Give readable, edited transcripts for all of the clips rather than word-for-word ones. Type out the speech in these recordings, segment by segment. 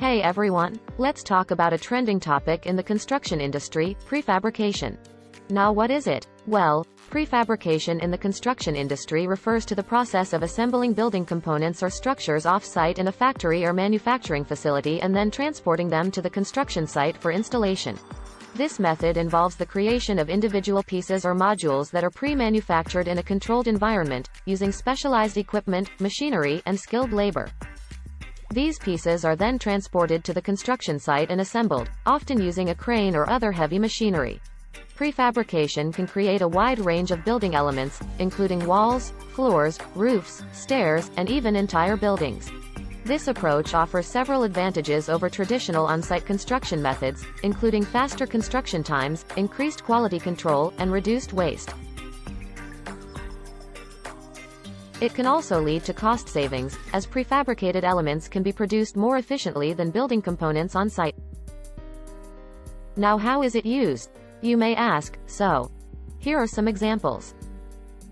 Hey everyone, let's talk about a trending topic in the construction industry, prefabrication. Now what is it? Well, prefabrication in the construction industry refers to the process of assembling building components or structures off-site in a factory or manufacturing facility and then transporting them to the construction site for installation. This method involves the creation of individual pieces or modules that are pre-manufactured in a controlled environment, using specialized equipment, machinery, and skilled labor. These pieces are then transported to the construction site and assembled, often using a crane or other heavy machinery. Prefabrication can create a wide range of building elements, including walls, floors, roofs, stairs, and even entire buildings. This approach offers several advantages over traditional on-site construction methods, including faster construction times, increased quality control, and reduced waste. It can also lead to cost savings, as prefabricated elements can be produced more efficiently than building components on site. Now how is it used? You may ask, so here are some examples.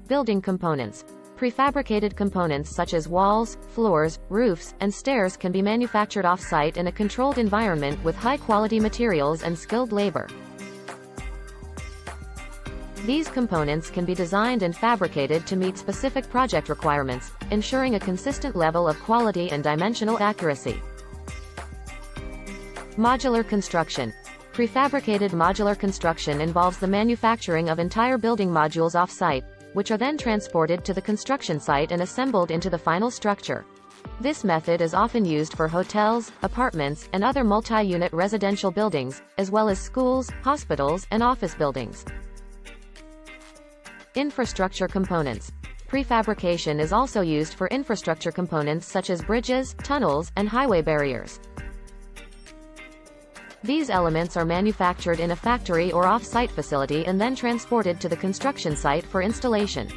Building components. Prefabricated components such as walls, floors, roofs, and stairs can be manufactured off-site in a controlled environment with high-quality materials and skilled labor. These components can be designed and fabricated to meet specific project requirements, ensuring a consistent level of quality and dimensional accuracy. Modular construction. Prefabricated modular construction involves the manufacturing of entire building modules off-site, which are then transported to the construction site and assembled into the final structure. This method is often used for hotels, apartments, and other multi-unit residential buildings, as well as schools, hospitals, and office buildings. Infrastructure components. Prefabrication is also used for infrastructure components such as bridges, tunnels, and highway barriers. These elements are manufactured in a factory or off-site facility and then transported to the construction site for installation.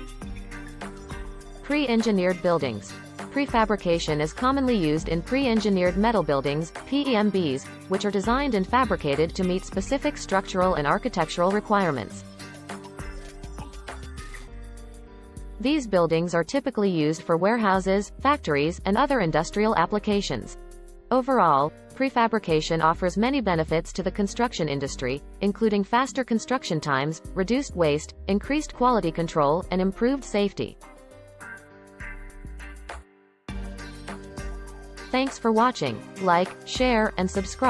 Pre-engineered buildings. Prefabrication is commonly used in pre-engineered metal buildings, PEMBs, which are designed and fabricated to meet specific structural and architectural requirements. These buildings are typically used for warehouses, factories, and other industrial applications. Overall, prefabrication offers many benefits to the construction industry, including faster construction times, reduced waste, increased quality control, and improved safety. Thanks for watching. Like, share, and subscribe.